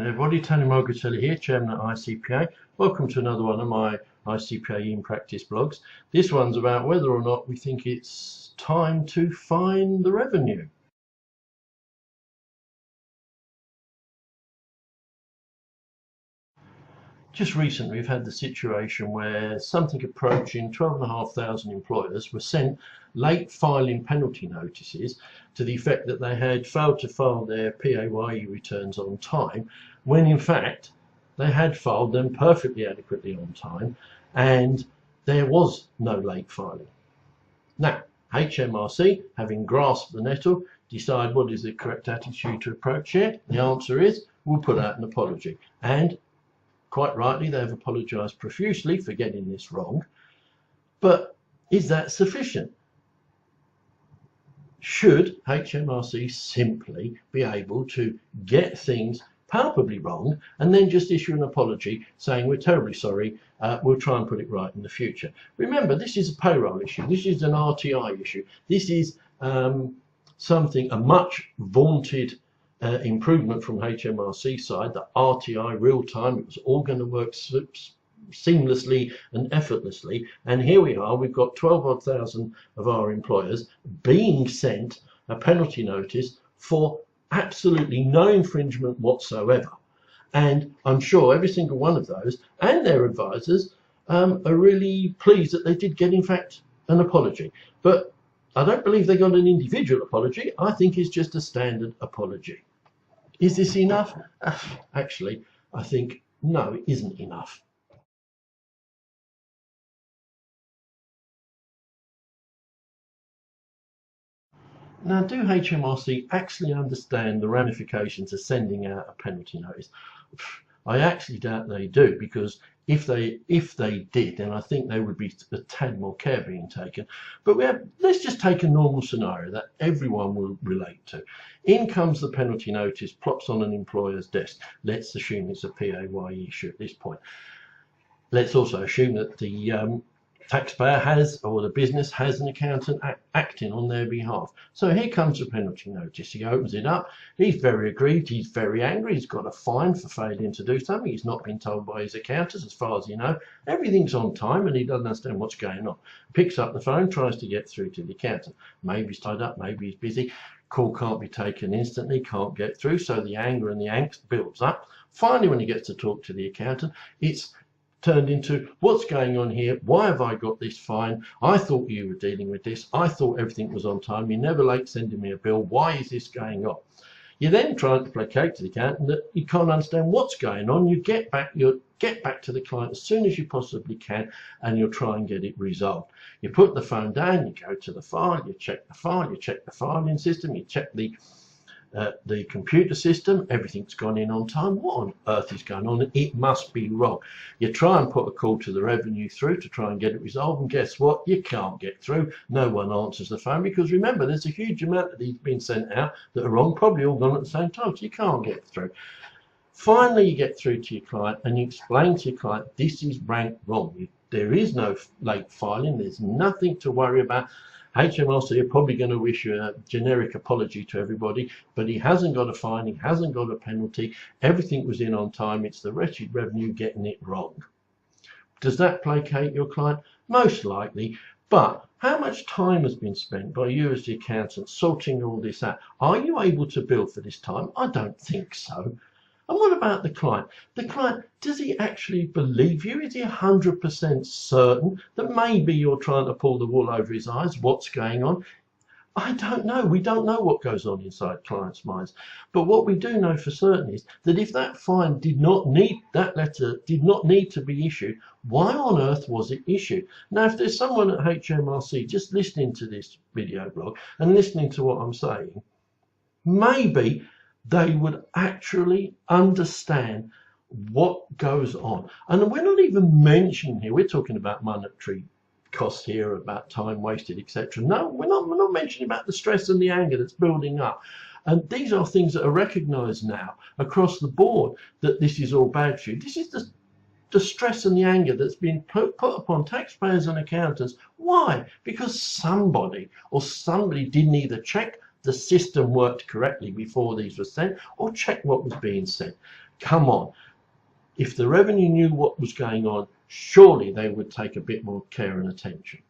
Morning everybody, Tony Margatelli here, Chairman at ICPA. Welcome to another one of my ICPA in Practice blogs. This one's about whether or not we think it's time to fine the revenue. Just recently we've had the situation where something approaching 12,500 employers were sent late filing penalty notices to the effect that they had failed to file their PAYE returns on time, when in fact they had filed them perfectly adequately on time and there was no late filing. Now, HMRC, having grasped the nettle, decide what is the correct attitude to approach here. The answer is, we'll put out an apology. And quite rightly, they've apologised profusely for getting this wrong. But is that sufficient? Should HMRC simply be able to get things palpably wrong and then just issue an apology saying we're terribly sorry, we'll try and put it right in the future? Remember, this is a payroll issue. This is an RTI issue. This is a much vaunted improvement from HMRC side, the RTI real time. It was all going to work seamlessly and effortlessly, and here we are, we've got 12,000 of our employers being sent a penalty notice for absolutely no infringement whatsoever. And I'm sure every single one of those and their advisors are really pleased that they did get, in fact, an apology. But I don't believe they got an individual apology. I think it's just a standard apology. Is this enough? Actually, I think no, it isn't enough. Now, do HMRC actually understand the ramifications of sending out a penalty notice? I actually doubt they do, because if they did, then I think there would be a tad more care being taken. But let's just take a normal scenario that everyone will relate to. In comes the penalty notice, plops on an employer's desk. Let's assume it's a PAYE issue at this point. Let's also assume that the taxpayer has, or the business has, an accountant acting on their behalf. So here comes the penalty notice. He opens it up. He's very aggrieved. He's very angry. He's got a fine for failing to do something. He's not been told by his accountants, as far as you know. Everything's on time and he doesn't understand what's going on. Picks up the phone, tries to get through to the accountant. Maybe he's tied up, maybe he's busy. Call can't be taken instantly, can't get through. So the anger and the angst builds up. Finally, when he gets to talk to the accountant, it's turned into, what's going on here? Why have I got this fine? I thought you were dealing with this. I thought everything was on time. You're never late sending me a bill. Why is this going on? You then try to placate to the accountant that you can't understand what's going on. You get back to the client as soon as you possibly can, and you'll try and get it resolved. You put the phone down, you go to the file, you check the file, you check the filing system, you check the computer system, everything's gone in on time. What on earth is going on? It must be wrong. You try and put a call to the revenue through to try and get it resolved, and guess what? You can't get through. No one answers the phone, because remember, there's a huge amount of these being sent out that are wrong, probably all gone at the same time, so you can't get through. Finally, you get through to your client and you explain to your client, this is ranked wrong. There is no late filing. There's nothing to worry about. HMRC are probably going to issue a generic apology to everybody, but he hasn't got a fine, he hasn't got a penalty, everything was in on time. It's the wretched revenue getting it wrong. Does that placate your client? Most likely, but how much time has been spent by you as the accountant sorting all this out? Are you able to bill for this time? I don't think so. And what about the client? The client, does he actually believe you? Is he 100% certain that maybe you're trying to pull the wool over his eyes? What's going on? I don't know. We don't know what goes on inside clients' minds. But what we do know for certain is that if that fine that letter did not need to be issued, why on earth was it issued? Now, if there's someone at HMRC just listening to this video blog and listening to what I'm saying, maybe they would actually understand what goes on. And we're not even mentioning here, we're talking about monetary costs here, about time wasted, etc. No, we're not mentioning about the stress and the anger that's building up. And these are things that are recognised now across the board, that this is all bad for you. This is the stress and the anger that's been put upon taxpayers and accountants. Why? Because somebody didn't either check the system worked correctly before these were sent, or check what was being sent. come on. If the revenue knew what was going on, surely they would take a bit more care and attention.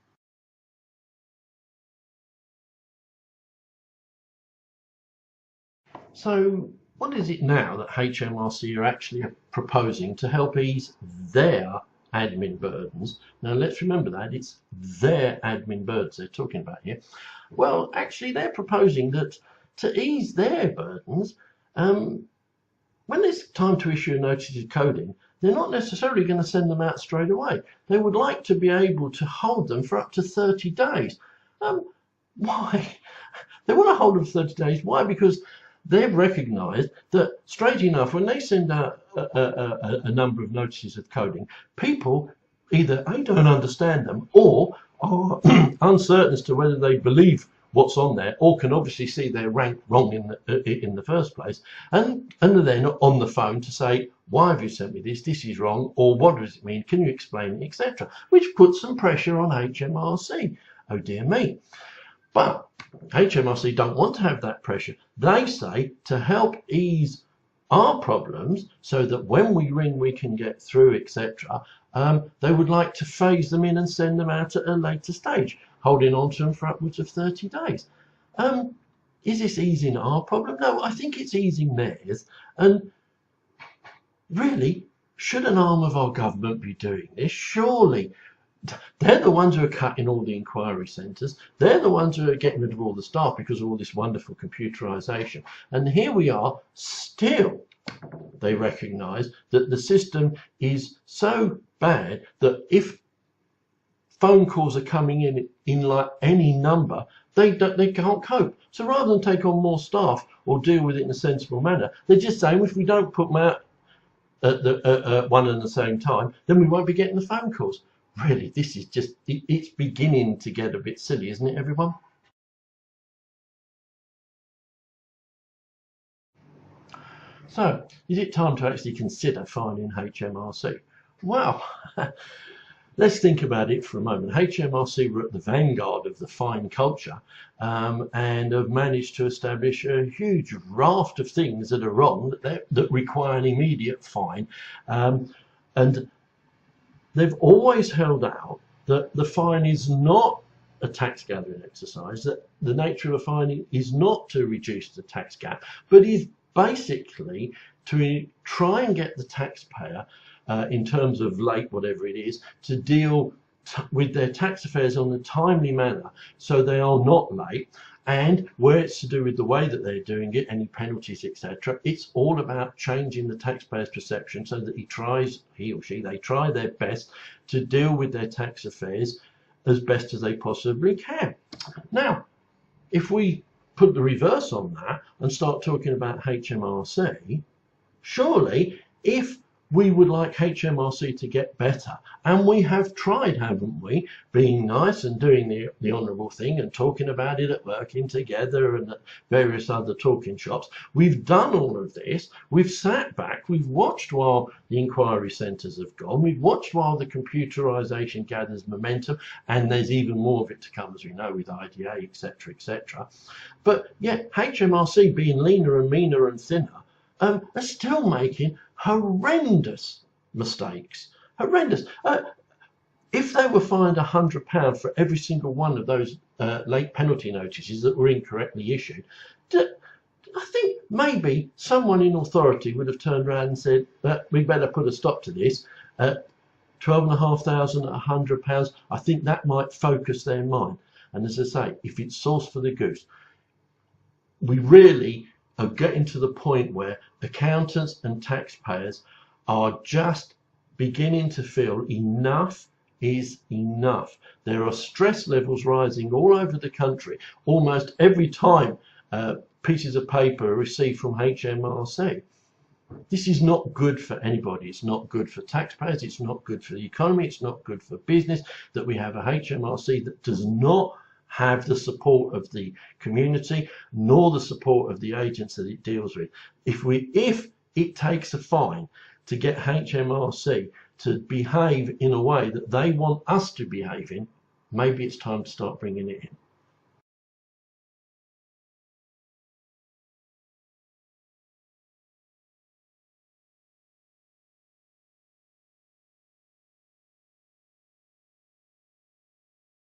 So what is it now that HMRC are actually proposing to help ease their admin burdens? Now let's remember that it's their admin burdens they're talking about here. Well, actually they're proposing that to ease their burdens, when it's time to issue a notice of coding, they're not necessarily going to send them out straight away. They would like to be able to hold them for up to 30 days. Why? They want to hold them for 30 days. Why? Because they've recognised that, straight enough, when they send out a number of notices of coding, people either A, don't understand them, or are uncertain as to whether they believe what's on there, or can obviously see their rank wrong in the first place, and they're not on the phone to say, why have you sent me this? This is wrong, or what does it mean? Can you explain it, etc., which puts some pressure on HMRC. Oh dear me. But HMRC don't want to have that pressure. They say to help ease our problems so that when we ring we can get through, etc., they would like to phase them in and send them out at a later stage, holding on to them for upwards of 30 days. Is this easing our problem? No, I think it's easing theirs. And really, should an arm of our government be doing this? Surely. They're the ones who are cutting all the inquiry centres. They're the ones who are getting rid of all the staff because of all this wonderful computerisation. And here we are, still they recognise that the system is so bad that if phone calls are coming in like any number, they can't cope. So rather than take on more staff or deal with it in a sensible manner, they're just saying, if we don't put them out at one and the same time, then we won't be getting the phone calls. Really, this is just, it's beginning to get a bit silly, isn't it, everyone? So, is it time to actually consider fining HMRC? Well, let's think about it for a moment. HMRC were at the vanguard of the fine culture and have managed to establish a huge raft of things that are wrong, that require an immediate fine. And they've always held out that the fine is not a tax gathering exercise, that the nature of a fine is not to reduce the tax gap, but is basically to try and get the taxpayer, in terms of late, whatever it is, to deal with their tax affairs on a timely manner so they are not late. And where it's to do with the way that they're doing it, any penalties, etc., it's all about changing the taxpayer's perception so that he or she, they try their best to deal with their tax affairs as best as they possibly can. Now, if we put the reverse on that and start talking about HMRC, surely if we would like HMRC to get better, and we have tried, haven't we, being nice and doing the honourable thing and talking about it at working together and at various other talking shops. We've done all of this. We've sat back. We've watched while the inquiry centres have gone. We've watched while the computerisation gathers momentum, and there's even more of it to come, as we know, with IDA, etc., etc. But yet, HMRC, being leaner and meaner and thinner, are still making horrendous mistakes. Horrendous. If they were fined £100 for every single one of those late penalty notices that were incorrectly issued, I think maybe someone in authority would have turned around and said, we better put a stop to this. £12,500 at £100, I think that might focus their mind. And as I say, if it's sauce for the goose, we really are getting to the point where accountants and taxpayers are just beginning to feel enough is enough. There are stress levels rising all over the country almost every time pieces of paper are received from HMRC. This is not good for anybody. It's not good for taxpayers. It's not good for the economy. It's not good for business that we have a HMRC that does not have the support of the community nor the support of the agents that it deals with. If it takes a fine to get HMRC to behave in a way that they want us to behave in, maybe it's time to start bringing it in.